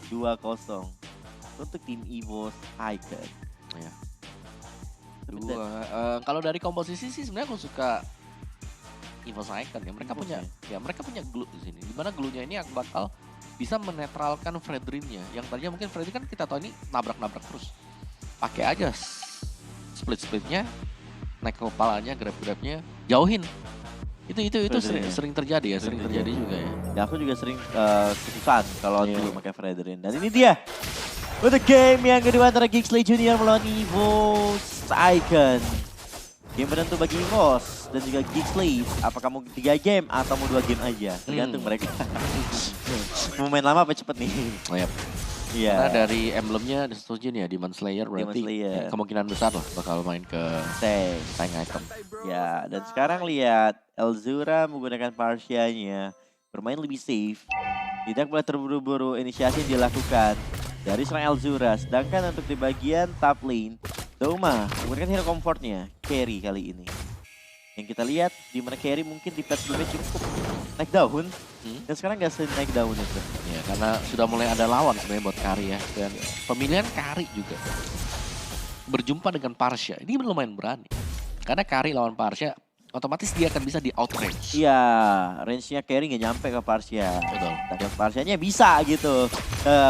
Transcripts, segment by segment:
2-0 untuk tim EVOS Icon. Ya. Tapi Kalau dari komposisi sih sebenarnya aku suka EVOS Icon ya. Mereka EVOS punya mereka punya glue di sini. Dimana glue-nya ini yang bakal bisa menetralkan Fredrin-nya. Yang tadinya mungkin Fredrin kan kita tahu ini nabrak-nabrak terus. Pakai aja split-splitnya, naik ke kepalanya, grab-grabnya, jauhin. Itu sering terjadi ya, sering terjadi juga ya. Ya aku juga sering kesusahan kalau Iya. dulu pakai Fredrin. Dan ini dia untuk game yang kedua antara Gigsley Junior melawan EVOS Icon. Game penentu bagi EVOS dan juga Gigsley. Apakah mau 3 game atau mau 2 game aja? Tergantung mereka. Mau main lama apa cepet nih? Oh, ya. Iya. Karena dari emblemnya disetujui nih ya, Demon Slayer berarti Slayer. kemungkinan besar lah bakal main ke tank item. Ya, dan sekarang lihat Elzura menggunakan Parsia-nya bermain lebih safe. Tidak boleh terburu-buru inisiasi yang dilakukan dari seorang Elzura. Sedangkan untuk di bagian top lane, Doma menggunakan hero comfortnya, carry kali ini. Yang kita lihat di mana carry mungkin di patch sebelumnya cukup naik daun. Dan sekarang nggak naik daun itu. Ya, karena sudah mulai ada lawan sebenarnya buat Kari ya. Dan pemilihan Kari juga. Berjumpa dengan Parsia, ini lumayan berani. Karena Kari lawan Parsia, otomatis dia akan bisa di outrange. Iya, range-nya carry nggak nyampe ke Parsia. Betul. Dan Parsianya bisa gitu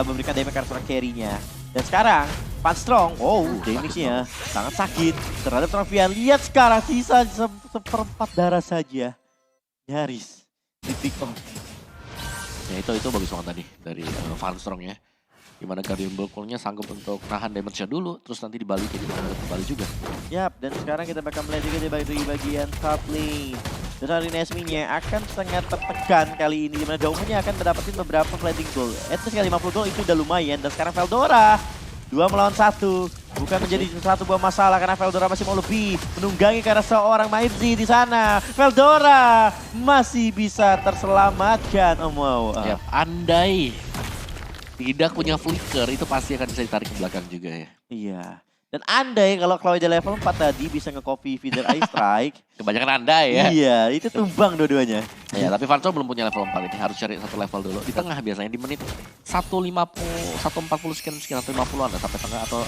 memberikan damage ke seorang carry-nya. Dan sekarang, Strong, damage-nya sangat sakit terhadap Travian. Lihat sekarang sisa seperempat darah saja. Nyaris di pick off. Ya itu bagus banget tadi dari Van Strong ya. Gimana Guardian Bulknya sanggup untuk nahan damage-nya dulu, terus nanti dibalikin kembali juga. Yap, dan sekarang kita bakal melihat juga di bagian top lane. Dan hari Nesmi-nya akan sangat tertekan kali ini, dimana Daumennya akan mendapatkan beberapa fighting goal. At least kali 50 goal itu udah lumayan. Dan sekarang Veldora 2 melawan 1. Bukan menjadi satu buah masalah karena Veldora masih mau lebih. Menunggangi karena seorang Maibzi di sana. Veldora masih bisa terselamatkan. Yap, andai tidak punya flicker, itu pasti akan bisa ditarik ke belakang juga ya. Iya. Dan andai kalau Chloe di level 4 tadi bisa nge-copy feeder Ice Strike. Kebanyakan andai ya. Iya, itu tumbang dua-duanya. Ya, tapi Van Strong belum punya level 4 ini. Harus cari satu level dulu. Di tengah biasanya di menit 1.50, 1.40 sekian 1.50-an lah sampai tengah atau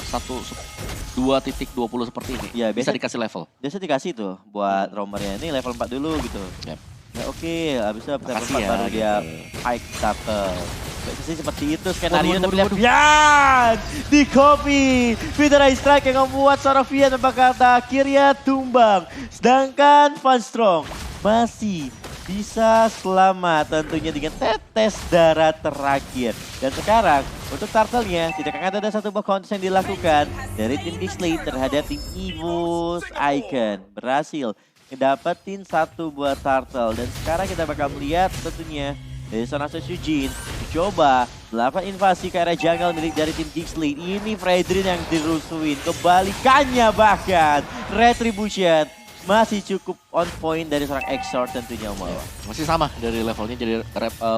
2.20 seperti ini. Ya, bisa dikasih level. Biasa dikasih tuh buat roamernya. Ini level 4 dulu gitu. Yep. Ya oke, habis itu level 4 ya, baru dia gitu. hike turtle. Biasanya seperti itu skenario tapi lihat di copy feeder Ice Strike yang membuat seorang Vian bakal akhirnya tumbang. Sedangkan Van Strong masih bisa selamat tentunya dengan tetes darah terakhir. Dan sekarang untuk turtle-nya tidak akan ada satu buah counter yang dilakukan dari tim Gigsley terhadap tim EVOS Icon. Berhasil ngedapetin satu buah turtle. Dan sekarang kita bakal melihat tentunya dari seorang Sujin coba melakukan invasi ke area jungle milik dari tim Gigsley. Ini Fredrin yang dirusuin. Kebalikannya bahkan Retribution masih cukup on point dari seorang Exort tentunya Om. Masih sama dari levelnya, jadi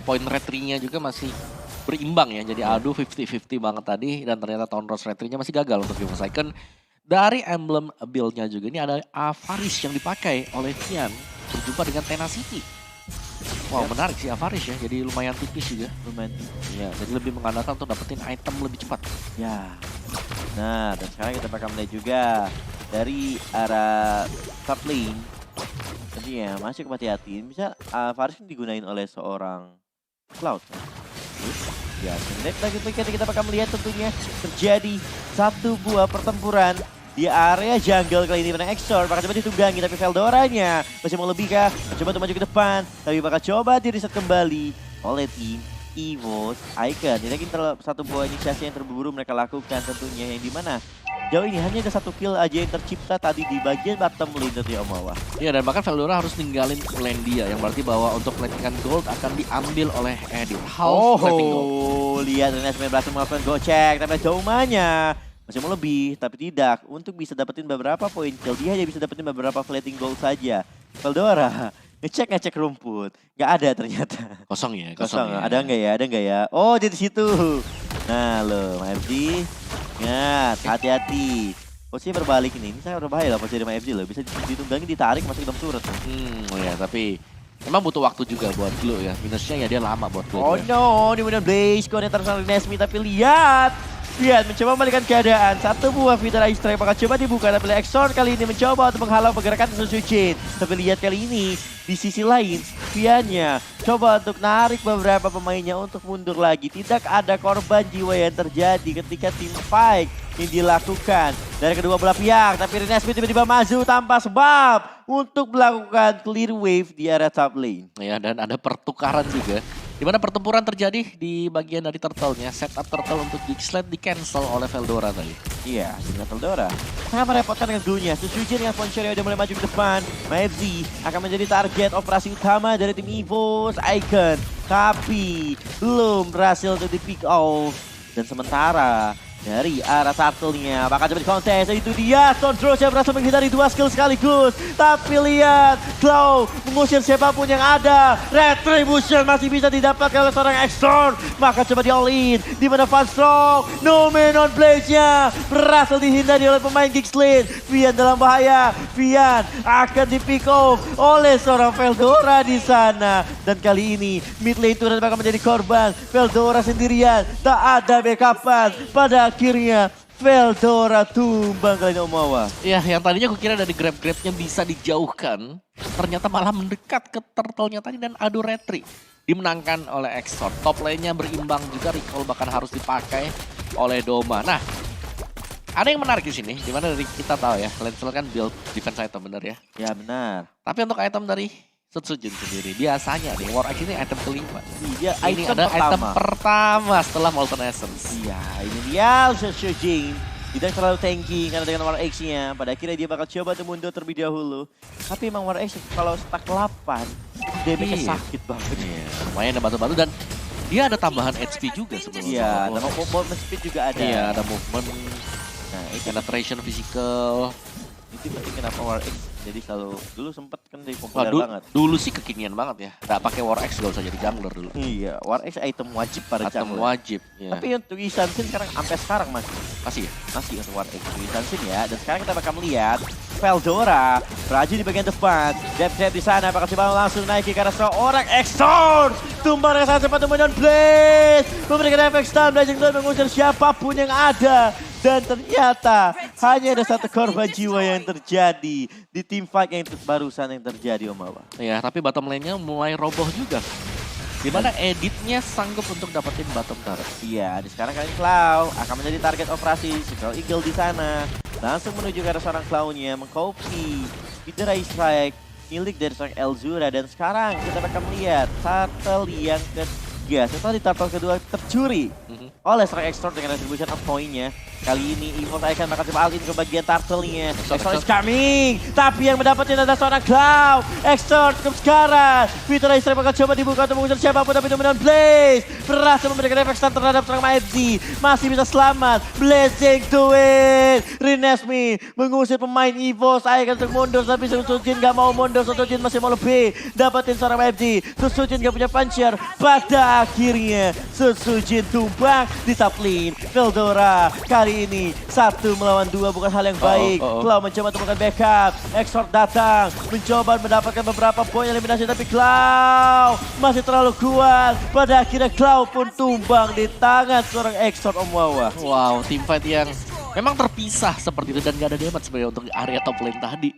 point retry-nya juga masih berimbang ya. Jadi adu 50-50 banget tadi, dan ternyata Town Rose retry-nya masih gagal untuk EVOS Icon. Dari emblem build-nya juga ini ada Avaris yang dipakai oleh Vian berjumpa dengan Tenacity. Wow, menarik sih Avaris ya, jadi lumayan tipis juga. Lumayan. Ya, jadi lebih mengandalkan untuk dapetin item lebih cepat. Ya. Nah, dan sekarang kita bakal melihat juga dari arah top lane. Tentunya masih hati-hati. Bisa Avaris digunain oleh seorang Cloud. Ya, lagi kita bakal melihat tentunya terjadi satu buah pertempuran di area jungle kali ini. Mana Exor bakal coba ditunggangi, tapi Veldoranya masih mau lebih kah? Coba untuk maju ke depan, tapi bakal coba di reset kembali oleh tim EVOS Icon. Jadi satu buah inisiasi yang terburu-buru mereka lakukan tentunya, yang dimana jauh ini hanya ada satu kill aja yang tercipta tadi di bagian bottom lane tentunya Om Wawa. Iya, dan bahkan Veldora harus ninggalin lane dia, yang berarti bahwa untuk platingan gold akan diambil oleh Edit. Plating gold. Lihat Renes berhasil melakukan gocek, tapi Daumanya masih mau lebih, tapi tidak. Untuk bisa dapetin beberapa poin kill, dia hanya bisa dapetin beberapa plating gold saja. Veldora ngecek rumput, nggak ada ternyata. Kosong ya. Ada nggak ya? Oh, di situ. Nah lo, MFG, ingat, hati-hati. Posisi berbalik ini sangat berbahaya lah posisi dari MFG loh. Bisa ditunggangi, ditarik masuk ke dalam turret. Ya, tapi Emang butuh waktu juga buat Glow ya. Minusnya ya dia lama buat Glow. Oh no, di mana Blaze konektor sama Nesmi, tapi lihat mencoba membalikan keadaan. Satu buah Vita Ice Strike bakal coba dibuka, tapi Exor kali ini mencoba untuk menghalau pergerakan Susujin. Tapi lihat kali ini di sisi lain, Viannya coba untuk narik beberapa pemainnya untuk mundur lagi. Tidak ada korban jiwa yang terjadi ketika tim fight yang dilakukan dari kedua belah pihak. Tapi Renesmi tiba-tiba maju tanpa sebab untuk melakukan clear wave di area top lane. Ya, dan ada pertukaran juga. Di mana pertempuran terjadi di bagian dari turtle-nya. Setup turtle untuk Gixlet di cancel oleh Veldora tadi. Iya, dengan Veldora sangat merepotkan dengan dulunya. Susujin dengan Poncheria udah mulai maju ke depan. Maevzi akan menjadi target operasi utama dari tim EVOS Icon. Tapi belum berhasil untuk di pick off. Dan sementara dari arah turtle-nya bakal coba dikontes. Itu dia Sondros yang berhasil menghindari dua skill sekaligus. Tapi lihat Cloud mengusir siapapun yang ada. Retribution masih bisa didapatkan oleh seorang Exor. Maka coba di all in. Di mana Funstrong no man on Blaze-nya berhasil dihindari oleh pemain Gixlet. Vian dalam bahaya. Vian akan di pick off oleh seorang Veldora di sana. Dan kali ini mid lane turret bakal menjadi korban. Veldora sendirian. Tak ada backupan. Pada akhirnya Veldora tumbang kali ini Omawa. Ya, yang tadinya gue kira dari grab-grabnya bisa dijauhkan. Ternyata malah mendekat ke turtle-nya tadi dan adu retri. Dimenangkan oleh Exor. Top lane-nya berimbang juga, recall bahkan harus dipakai oleh Doma. Nah, ada yang menarik di sini, dimana dari kita tahu ya, Lancelot kan build defense item bener ya. Ya benar. Tapi untuk item dari Sutsujin sendiri, biasanya nih War Axe ini item kelima. Iya, Ini ada item pertama setelah Molten Essence. Iya, ini dia Sutsujin. Tidak terlalu tanky karena dengan War Axe-nya. Pada akhirnya dia bakal coba untuk mundur terlebih dahulu. Tapi emang War Axe kalau stack 8, damage-nya sakit banget. Iya, lumayan ada batu-batu dan dia ada tambahan HP juga sebenarnya. Iya, sama movement speed juga ada. Iya, ada movement, Nah, itu penetration physical. penting kenapa War Axe. Jadi kalau dulu sempet kan jadi Wah, populer banget. dulu sih kekinian banget ya. Nggak pakai War Axe gak usah jadi jungler dulu. Iya, War Axe item wajib pada Item jungler. wajib. Ya. Tapi untuk Isansin sekarang sampai sekarang masih Masih ya? untuk War Axe Isansin ya. Dan sekarang kita bakal melihat Veldora beraju di bagian depan. Dep di sana bakal coba langsung naiki karena seorang Exor tumbang dengan sangat cepat untuk Blaze. Memberikan efek stun, Blazing Dawn mengusir siapapun yang ada. Dan ternyata hanya ada satu korban jiwa yang terjadi di team fight yang barusan yang terjadi Omawa. Ya, tapi bottom lane-nya mulai roboh juga. Dimana editnya sanggup untuk dapetin bottom turret. Iya, di sekarang kali ini Cloud akan menjadi target operasi Secret Eagle di sana. Langsung menuju ke arah seorang Cloud-nya, mengcopy Vita Ice Strike milik dari seorang Elzura. Dan sekarang kita akan melihat turtle yang ketiga. Setelah di turtle kedua tercuri oleh seorang Exor dengan retribution of point-nya. Kali ini EVOS Icon bakal coba all in ke bagian turtle-nya. Exor is coming, tapi yang mendapatnya adalah seorang Cloud. Exor cukup sekarang. Vita Ice Strike bakal coba dibuka untuk mengusir siapapun, tapi dominan Blaze berhasil memberikan efek stun terhadap seorang Maevzi. Masih bisa selamat. Blazing to win. Renesmi mengusir pemain EVOS Icon untuk mundur, tapi Sutsujin gak mau mundur. Sutsujin masih mau lebih. Dapatin seorang Maevzi. Sutsujin gak punya puncher. Pada akhirnya Sutsujin tumbang di top lane. Veldora kali ini 1 melawan 2 bukan hal yang baik. Cloud mencoba untuk melakukan backup. Exor datang mencoba mendapatkan beberapa poin eliminasi, tapi Cloud masih terlalu kuat. Pada akhirnya Cloud pun tumbang di tangan seorang Exor Omawa. Wow, team fight yang memang terpisah seperti itu dan gak ada damage sebenarnya untuk area top lane tadi.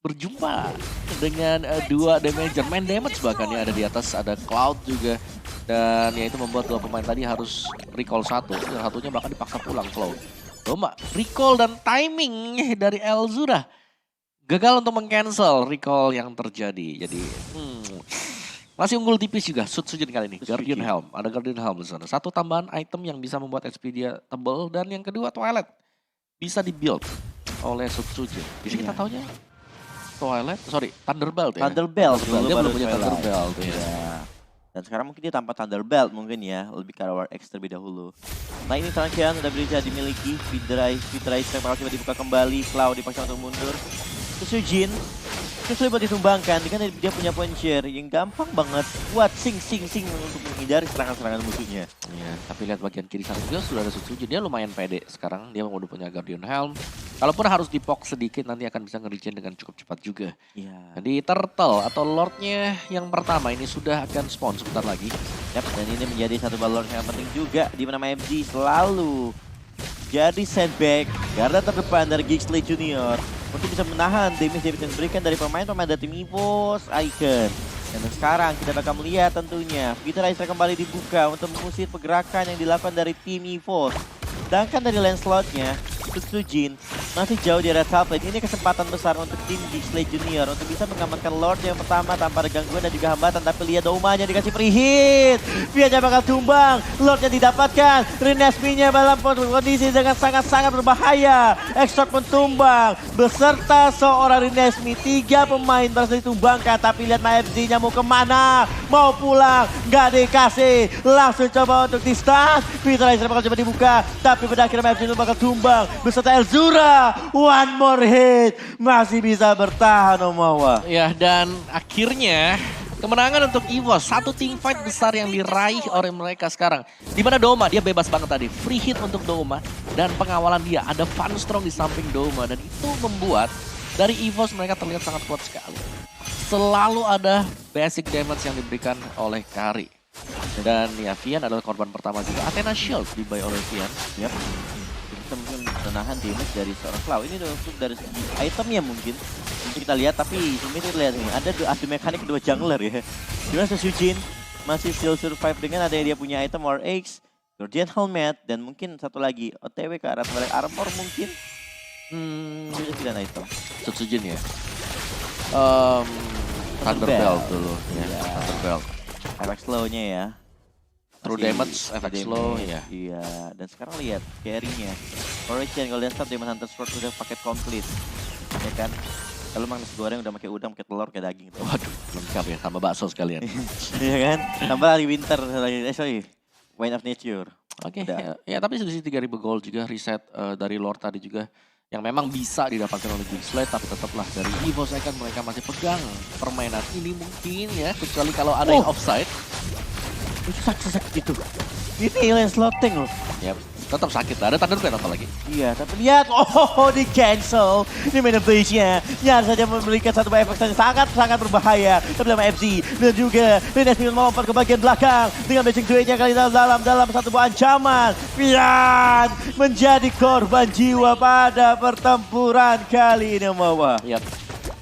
Berjumpa dengan dua damager, main damage bahkan ya ada di atas, ada Cloud juga. Dan ya itu membuat dua pemain tadi harus recall satu, dan satunya bahkan dipaksa pulang Cloud. Doma, recall dan timing dari Elzura gagal untuk meng-cancel recall yang terjadi. Jadi masih unggul tipis juga Sutsujin kali ini. Guardian Helm, ada Guardian Helm di sana. Satu tambahan item yang bisa membuat HP dia tebal, dan yang kedua Twilight bisa di-build oleh Sutsujin. Bisa kita taunya Thunderbelt ya. Thunderbelt Dia belum punya Twilight. Thunderbelt ya. Iya. Dan sekarang mungkin dia tanpa Thunderbelt mungkin ya, lebih ke War X terlebih dahulu. Nah ini Transian sudah bisa dimiliki, Vita Ice bakal coba dibuka kembali, Cloud dipaksa untuk mundur. Sutsujin buat ditumbangkan, karena dia punya point share yang gampang banget buat sing untuk menghindari serangan-serangan musuhnya. Iya, tapi lihat bagian kiri sana juga sudah ada Sutsujin, dia lumayan pede sekarang, dia udah punya Guardian Helm. Kalaupun harus dipok sedikit nanti akan bisa nge-regen dengan cukup cepat juga. Iya. Jadi Turtle atau Lordnya yang pertama ini sudah akan spawn sebentar lagi. Yap, dan ini menjadi satu balon yang penting juga di mana MG selalu jadi sandbag garda terdepan dari Gigsley Junior untuk bisa menahan damage yang diberikan dari pemain-pemain dari tim EVOS Icon. Dan sekarang kita bakal melihat tentunya Peter Aisra kembali dibuka untuk mengusir pergerakan yang dilakukan dari tim EVOS. Sedangkan dari lane slotnya, Sutsujin masih jauh di red top lane. Ini kesempatan besar untuk tim Gigsley Junior untuk bisa mengamankan Lord yang pertama tanpa ada gangguan dan juga hambatan. Tapi lihat Doumanya dikasih free hit. Vianya bakal tumbang. Lordnya didapatkan. Renesmi-nya dalam kondisi dengan sangat-sangat berbahaya. Exort pun tumbang. Beserta seorang Renesmi. 3 pemain berhasil ditumbangkan. Tapi lihat MFZ-nya mau kemana? Mau pulang. Gak dikasih. Langsung coba untuk di-stun. Peter Aisra bakal coba dibuka. Tapi pada akhirnya MFZ itu bakal tumbang. Beserta Elzura, one more hit, masih bisa bertahan Omawa. Ya, dan akhirnya kemenangan untuk EVOS, satu team fight besar yang diraih oleh mereka sekarang. Dimana Douma, dia bebas banget tadi, free hit untuk Douma, dan pengawalan dia, ada Funstrong di samping Douma, dan itu membuat dari EVOS mereka terlihat sangat kuat sekali. Selalu ada basic damage yang diberikan oleh Kari. Dan ya, Vian adalah korban pertama juga, Athena Shield dibuy oleh Vian. Yap. Kita mungkin menahan damage dari seorang Cloud. Ini untuk dari segi itemnya mungkin kita lihat, tapi kita lihat nih ada adu mekanik kedua jungler ya. Dimana Sutsujin masih still survive dengan ada dia punya item War X, Guardian Helmet, dan mungkin satu lagi OTW ke arah balik armor mungkin. Itu tidak item. Sutsujin ya. Thunderbelt dulu. Ya, Thunderbelt. Efek slow-nya ya. True damage, efek slow, ya. Iya, dan sekarang lihat carry-nya. Origin Golden Star Demon Hunter Sword udah paket komplit. Ya kan? Kalau emang nasi goreng udah pakai udang, pakai telur, pakai daging. Waduh, lengkap ya, tambah bakso sekalian. Iya kan? Tambah lagi winter, sorry. Wine of Nature. Oke, ya tapi selisih 3.000 gold juga, reset dari Lord tadi juga. Yang memang bisa didapatkan oleh Gigsley, tapi tetaplah dari EVOS Icon mereka masih pegang permainan ini mungkin ya. Kecuali kalau ada yang offside. Itu sakit itu. Ini lane slotting loh. Ya, tetap sakit lah. Ada Thunderbelt apa lagi? Iya, tapi lihat, di cancel. Ini main base-nya. Nyaris saja memberikan satu efek yang sangat-sangat berbahaya. Tapi sama FC dan juga Rines ingin melompat ke bagian belakang dengan basic duetnya kali dalam satu buah ancaman. Pian menjadi korban jiwa pada pertempuran kali ini, Mawa. Yap.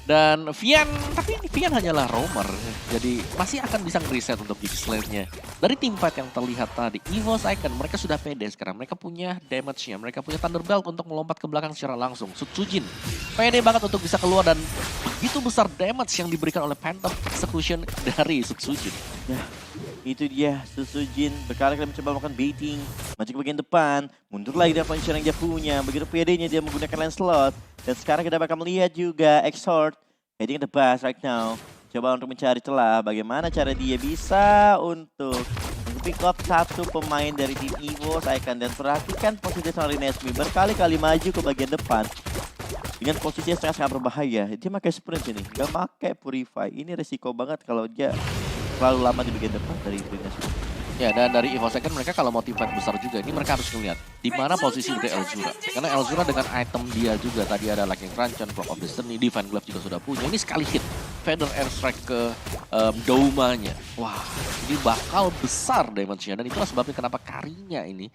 Dan Vian, tapi Vian hanyalah roamer. Jadi masih akan bisa nge-reset untuk Gigsley-nya. Dari tim fight yang terlihat tadi, EVOS Icon mereka sudah pede sekarang. Mereka punya damage-nya, mereka punya Thunderbelt untuk melompat ke belakang secara langsung. Sutsujin pede banget untuk bisa keluar dan begitu besar damage yang diberikan oleh Phantom Execution dari Sutsujin. Ya, itu dia Sutsujin berkali-kali mencoba melakukan baiting, maju ke bagian depan, mundur lagi dari position yang dia punya. Begitu pedenya dia menggunakan lane slot. Dan sekarang kita bakal melihat juga Exort heading the bus right now. Coba untuk mencari celah bagaimana cara dia bisa untuk pick up satu pemain dari tim EVOS Icon. Dan perhatikan posisi seorang Renesmi berkali-kali maju ke bagian depan dengan posisi yang sangat berbahaya. Dia pakai sprint ini, gak pakai Purify. Ini resiko banget kalau dia terlalu lama di bagian depan dari Renesmi. Ya, dan dari EVOS Icon mereka kalau mau team fight besar juga, ini mereka harus melihat di mana posisi dari Elzura. Karena Elzura dengan item dia juga, tadi ada Lightning Crunch, Clock of Destiny, Divine Glove juga sudah punya. Ini sekali hit Feather Airstrike ke Doumanya. Wah, ini bakal besar damage-nya. Dan itulah sebabnya kenapa Karinya ini,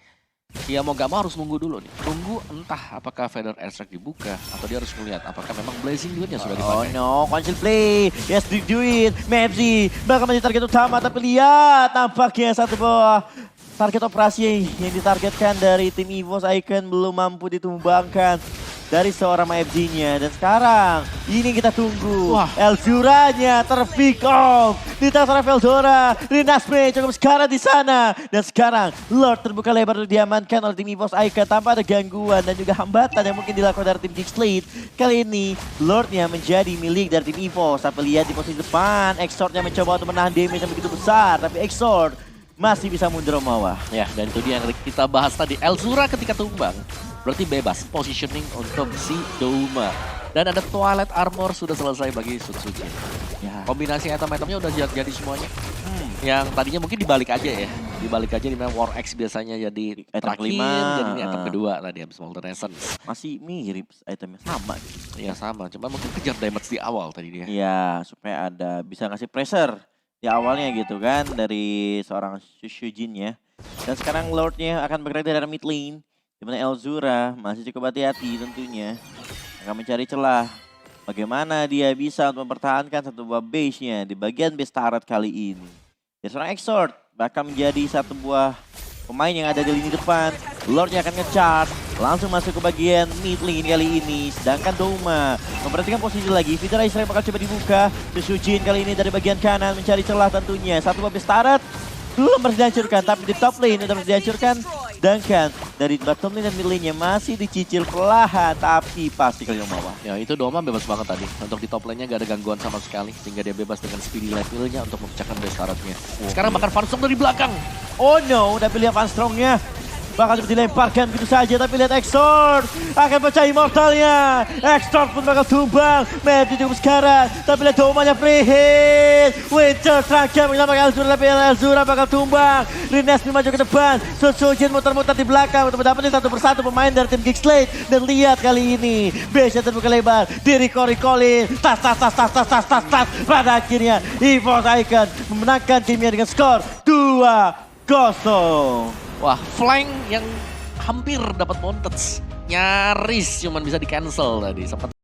ya mau gak mau harus nunggu dulu nih. Tunggu entah apakah Feather Airstrike dibuka atau dia harus melihat apakah memang Blazing Dude-nya sudah dipakai. Oh no, cancel play. Yes, do it. MFZ bakal menjadi target utama, tapi lihat nampaknya satu buah target operasi yang ditargetkan dari tim EVOS Icon belum mampu ditumbangkan dari seorang MFZ-nya. Dan sekarang ini kita tunggu. Wah. Elzura-nya terpick off di tangan Eldora. Rinasme cukup sekarang di sana. Dan sekarang Lord terbuka lebar untuk diamankan oleh tim EVOS Icon tanpa ada gangguan dan juga hambatan yang mungkin dilakukan dari tim Gigsley. Kali ini Lordnya menjadi milik dari tim EVOS. Tapi lihat di posisi depan, Exort-nya mencoba untuk menahan damage yang begitu besar. Tapi Exort masih bisa mundur Mawa. Ya, dan itu dia yang kita bahas tadi. Elzura ketika tumbang berarti bebas positioning untuk si Douma. Dan ada Twilight Armor sudah selesai bagi Sutsujin. Ya. Kombinasi item-itemnya udah jadi semuanya. yang tadinya mungkin dibalik aja ya. Dibalik aja dimana War X biasanya jadi Item terakhir, kelima. jadi ini item kedua tadi habis Molten Essence. Masih mirip itemnya sama gitu. Iya sama, cuma mungkin kejar damage di awal tadi dia. Iya, supaya ada bisa ngasih pressure di awalnya gitu kan dari seorang Shujin ya. Dan sekarang Lordnya akan bergerak dari mid lane. Dimana Elzura masih cukup hati-hati tentunya. Akan mencari celah. Bagaimana dia bisa untuk mempertahankan satu buah base-nya di bagian base turret kali ini. Dan seorang Exort bakal menjadi satu buah pemain yang ada di lini depan. Lordnya akan nge-charge. Langsung masuk ke bagian mid lane kali ini. Sedangkan Doma memperhatikan posisi lagi. Fitra Israel bakal coba dibuka. Shujin kali ini dari bagian kanan mencari celah tentunya. Satu buah base turret belum berhasil dihancurkan, tapi di top lane udah berhasil dihancurkan. Sedangkan dari bottom lane dan mid lane-nya masih dicicil perlahan, tapi pasti kali yang bawah. Ya itu Doma bebas banget tadi. Untuk di top lane-nya gak ada gangguan sama sekali. Sehingga dia bebas dengan speedy levelnya untuk memecahkan base turret-nya. Sekarang bakal Fansong dari belakang. Oh no, udah pilih Van Strong-nya. Bakal dilemparkan begitu saja, tapi lihat Exort akan pecah immortalnya. Exort pun bakal tumbang. Medi cukup sekarang, tapi lihat Domanya free hit. Winter terakhir menyelamatkan Elzura, tapi Elzura bakal tumbang. Rines maju ke depan. Shujin muter-muter di belakang untuk mendapatkan satu persatu pemain dari tim Geek Slate. Dan lihat kali ini, base-nya terbuka lebar. Di-recall-recallin. Tas. Pada akhirnya, EVOS Icon memenangkan timnya dengan skor 2-0. Wah, flank yang hampir dapat montage. Nyaris cuman bisa di cancel tadi. Sempat